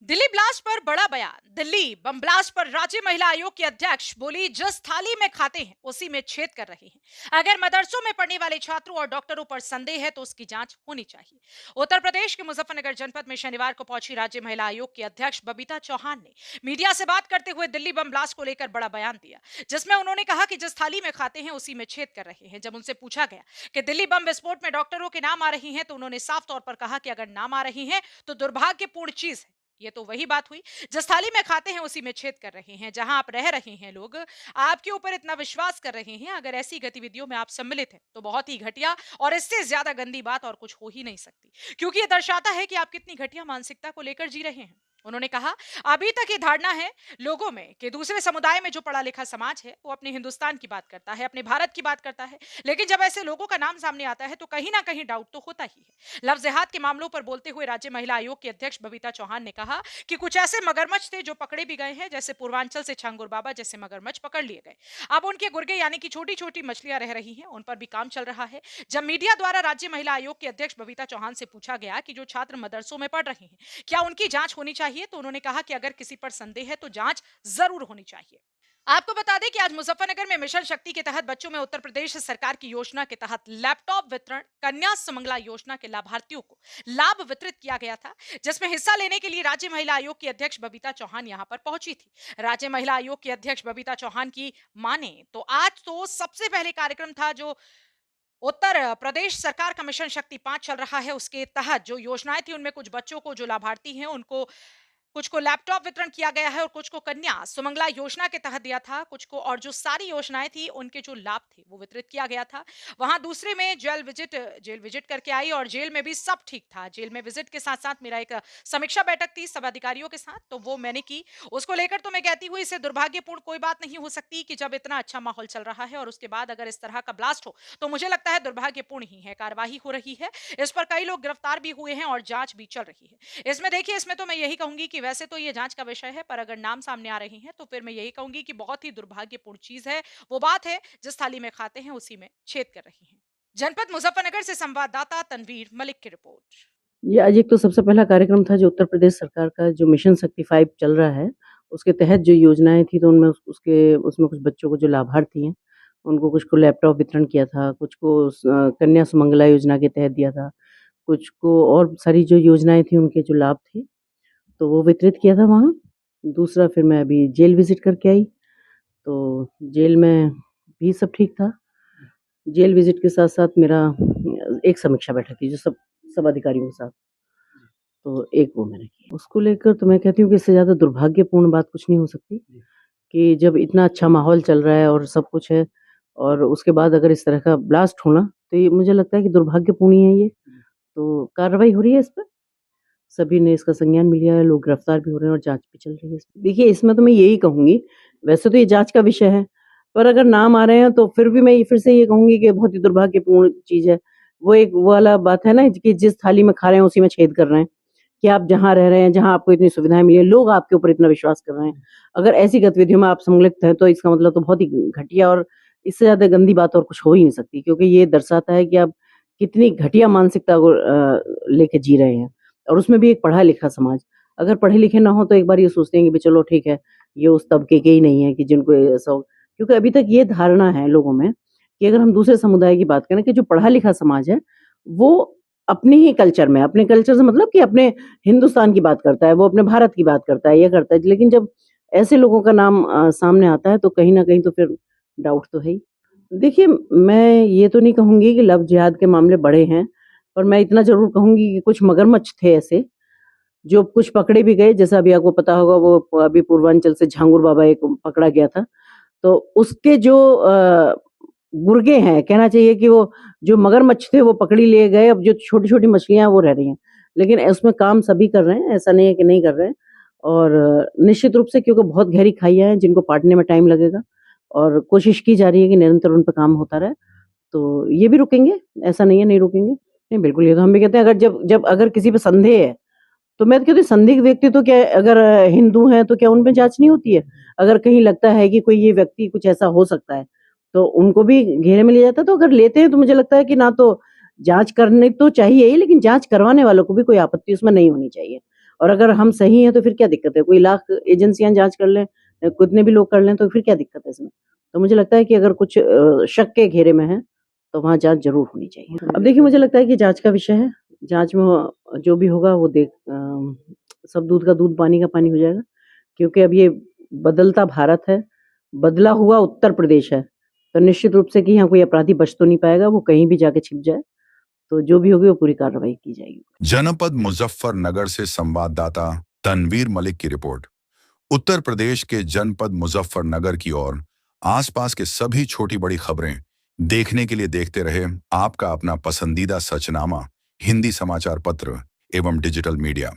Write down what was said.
Delhi blast पर बड़ा बयान। दिल्ली बम ब्लास्ट पर राज्य महिला आयोग की अध्यक्ष बोली, जिस थाली में खाते हैं उसी में छेद कर रहे हैं। अगर मदरसों में पढ़ने वाले छात्रों और डॉक्टरों पर संदेह है तो उसकी जांच होनी चाहिए। उत्तर प्रदेश के मुजफ्फरनगर जनपद में शनिवार को पहुंची राज्य महिला आयोग की अध्यक्ष बबीता चौहान ने मीडिया से बात करते हुए दिल्ली बम ब्लास्ट को लेकर बड़ा बयान दिया, जिसमें उन्होंने कहा कि जिस थाली में खाते हैं उसी में छेद कर रहे हैं। जब उनसे पूछा गया कि दिल्ली बम विस्फोट में डॉक्टरों के नाम आ रही हैं, तो उन्होंने साफ तौर पर कहा कि अगर नाम आ रही हैं तो दुर्भाग्यपूर्ण चीज है। ये तो वही बात हुई, जिस थाली में खाते हैं उसी में छेद कर रहे हैं। जहां आप रह रहे हैं, लोग आपके ऊपर इतना विश्वास कर रहे हैं। अगर ऐसी गतिविधियों में आप सम्मिलित हैं तो बहुत ही घटिया और इससे ज्यादा गंदी बात और कुछ हो ही नहीं सकती, क्योंकि ये दर्शाता है कि आप कितनी घटिया मानसिकता को लेकर जी रहे हैं। उन्होंने कहा, अभी तक ये धारणा है लोगों में कि दूसरे समुदाय में जो पढ़ा लिखा समाज है वो अपने हिंदुस्तान की बात करता है, अपने भारत की बात करता है। लेकिन जब ऐसे लोगों का नाम सामने आता है तो कहीं ना कहीं डाउट तो होता ही है। लफ्ज जिहाद के मामलों पर बोलते हुए राज्य महिला आयोग की अध्यक्ष बबीता चौहान ने कहा कि कुछ ऐसे मगरमच्छ थे जो पकड़े भी गए हैं, जैसे पूर्वांचल से छांगुर बाबा जैसे मगरमच्छ पकड़ लिए गए। अब उनके गुर्गे यानी कि छोटी छोटी मछलियां रह रही हैं, उन पर भी काम चल रहा है। जब मीडिया द्वारा राज्य महिला आयोग की अध्यक्ष बबीता चौहान से पूछा गया कि जो छात्र मदरसों में पढ़ रहे हैं क्या उनकी जांच होनी चाहिए, तो उन्होंने कहा कि अगर किसी पर संदेह है तो जांच जरूर होनी चाहिए। आपको बता दें कि आज मुजफ्फरनगर में मिशन शक्ति के तहत बच्चों में उत्तर प्रदेश सरकार की योजना के तहत लैपटॉप वितरण, कन्या सुमंगला योजना के लाभार्थियों को लाभ वितरित किया गया था, जिसमें हिस्सा लेने के लिए राज्य महिला आयोग की अध्यक्ष बबीता चौहान यहां पर पहुंची थी। राज्य महिला आयोग की अध्यक्ष बबीता चौहान की माने तो आज तो सबसे पहले कार्यक्रम था जो उत्तर प्रदेश सरकार का मिशन शक्ति 5 चल रहा है, उसके तहत जो योजनाएं थी उनमें कुछ बच्चों को, जो लाभार्थी हैं उनको, कुछ को लैपटॉप वितरण किया गया है और कुछ को कन्या सुमंगला योजना के तहत दिया था, कुछ को, और जो सारी योजनाएं थी उनके जो लाभ थे वो वितरित किया गया था। वहां दूसरे में जेल विजिट करके आई और जेल में भी सब ठीक था। जेल में विजिट के साथ साथ मेरा एक समीक्षा बैठक थी सब अधिकारियों के साथ, तो वो मैंने की। उसको लेकर तो मैं कहती हूँ इससे दुर्भाग्यपूर्ण कोई बात नहीं हो सकती कि जब इतना अच्छा माहौल चल रहा है और उसके बाद अगर इस तरह का ब्लास्ट हो, तो मुझे लगता है दुर्भाग्यपूर्ण ही है। कार्यवाही हो रही है, इस पर कई लोग गिरफ्तार भी हुए हैं और जांच भी चल रही है। इसमें देखिए, इसमें तो मैं यही कहूंगी कि वैसे तो ये जांच का विषय है, पर अगर नाम सामने आ रहे हैं तो फिर मैं यही कहूंगी कि बहुत ही दुर्भाग्यपूर्ण चीज है। वो बात है जिस थाली में खाते हैं उसी में छेद कर रही हैं। जनपद मुजफ्फरनगर से संवाददाता तनवीर मलिक की रिपोर्ट। ये आज एक तो सबसे पहला कार्यक्रम था जो उत्तर प्रदेश सरकार का जो मिशन शक्ति 5 चल रहा है, उसके तहत जो योजनाएँ थी तो उनमें उसमें कुछ बच्चों को जो लाभार्थी हैं, उनको कुछ को लैपटॉप वितरण किया था, कुछ को कन्या सुमंगला योजना के तहत दिया था, कुछ को और सारी जो योजनाएँ थी उनके जो लाभ थे, तो वो वितरित किया था वहाँ। दूसरा फिर मैं अभी जेल विज़िट करके आई, तो जेल में भी सब ठीक था। जेल विज़िट के साथ-साथ मेरा एक समीक्षा बैठक थी जो सब सब अधिकारियों के साथ। तो एक वो मैंने की। उसको लेकर तो मैं कहती हूँ कि इससे ज़्यादा दुर्भाग्यपूर्ण बात कुछ नहीं हो सकती कि जब इतना अच्छा माहौल चल रहा है और सब कुछ है और उसके बाद अगर इस तरह का ब्लास्ट होना, तो ये मुझे लगता है कि दुर्भाग्यपूर्ण ही है ये। तो कार्रवाई हो रही है इस पर, सभी ने इसका संज्ञान भी लिया है, लोग गिरफ्तार भी हो रहे हैं और जाँच भी चल रही है इसमें। देखिए, इसमें तो मैं यही कहूँगी, वैसे तो ये जाँच का विषय है, पर अगर नाम आ रहे हैं तो फिर भी मैं फिर से ये कहूँगी कि बहुत ही दुर्भाग्यपूर्ण चीज़ है। वो वाला बात है ना कि जिस थाली में खा रहे हैं उसी में छेद कर रहे हैं। कि आप जहाँ रह रहे हैं, जहाँ आपको इतनी सुविधाएँ मिली हैं, लोग आपके ऊपर इतना विश्वास कर रहे हैं। अगर ऐसी गतिविधियों में आप संलिप्त हैं, तो इसका मतलब तो बहुत ही घटिया और इससे ज़्यादा गंदी बात और कुछ हो ही नहीं सकती, क्योंकि ये दर्शाता है कि आप कितनी घटिया मानसिकता को लेके जी रहे हैं और उसमें भी एक पढ़ा-लिखा समाज। अगर पढ़े-लिखे ना हों, तो एक बार ये सोचते हैं कि भई चलो ठीक है, ये उस तबके के ही नहीं है कि जिनको ऐसा हो, क्योंकि अभी तक ये धारणा है लोगों में कि अगर हम दूसरे समुदाय की बात करें कि जो पढ़ा-लिखा समाज है, वो अपने ही कल्चर में, अपने कल्चर से मतलब कि अपने हिंदुस्तान की बात करता है, वो अपने भारत की बात करता है, ये करता है। लेकिन जब ऐसे लोगों का नाम सामने आता है तो कहीं न कहीं तो फिर डाउट तो है ही। देखिए, मैं ये तो नहीं कहूँगी कि लव जिहाद के मामले बड़े हैं, पर मैं इतना ज़रूर कहूँगी कि कुछ मगरमच्छ थे ऐसे, जो कुछ पकड़े भी गए, जैसा अभी आपको पता होगा वो अभी पूर्वांचल से झांगुर बाबा एक पकड़ा गया था। तो उसके जो गुर्गे हैं, कहना चाहिए कि वो जो मगरमच्छ थे वो पकड़ ही लिए गए, अब जो छोटी-छोटी मछलियाँ हैं वो रह रही हैं। लेकिन उसमें काम सभी कर रहे हैं, ऐसा नहीं है कि नहीं कर रहे हैं और निश्चित रूप से क्योंकि बहुत गहरी खाइयाँ हैं जिनको पाटने में टाइम लगेगा और कोशिश की जा रही है कि निरंतर उन पे काम होता रहे। तो ये भी रुकेंगे, ऐसा नहीं है नहीं रुकेंगे। नहीं, बिल्कुल, ये तो हम भी कहते हैं अगर जब जब अगर किसी पे संदेह है, तो मैं तो कहती हूँ संदिग्ध व्यक्ति तो क्या अगर हिंदू हैं तो क्या उन पे जाँच नहीं होती है? अगर कहीं लगता है कि कोई ये व्यक्ति कुछ ऐसा हो सकता है, तो उनको भी घेरे में लिया जाता है। तो अगर लेते हैं तो मुझे लगता है कि ना तो जाँच करनी तो चाहिए ही, लेकिन जाँच करवाने वालों को भी कोई आपत्ति उसमें नहीं होनी चाहिए। और अगर हम सही हैं तो फिर क्या दिक्कत है? कोई लाख एजेंसियाँ जाँच कर लें, कितने भी लोग कर लें तो फिर क्या दिक्कत है इसमें? तो मुझे लगता है कि अगर कुछ शक के घेरे में है, तो वहाँ जाँच ज़रूर होनी चाहिए। अब देखिए मुझे लगता है कि जाँच का विषय है, जाँच में जो भी होगा वो सब दूध का दूध, पानी का पानी हो जाएगा, क्योंकि अब ये बदलता भारत है, बदला हुआ उत्तर प्रदेश है, तो निश्चित रूप से कि यहाँ कोई अपराधी बच तो नहीं पाएगा, वो कहीं भी जाके छिप जाए, तो जो भी होगी वो पूरी कार्रवाई की जाएगी। जनपद मुजफ्फरनगर से संवाददाता तनवीर मलिक की रिपोर्ट। उत्तर प्रदेश के जनपद मुजफ्फरनगर की ओर आसपास के सभी छोटी बड़ी खबरें देखने के लिए देखते रहे आपका अपना पसंदीदा सचनामा हिंदी समाचार पत्र एवं डिजिटल मीडिया।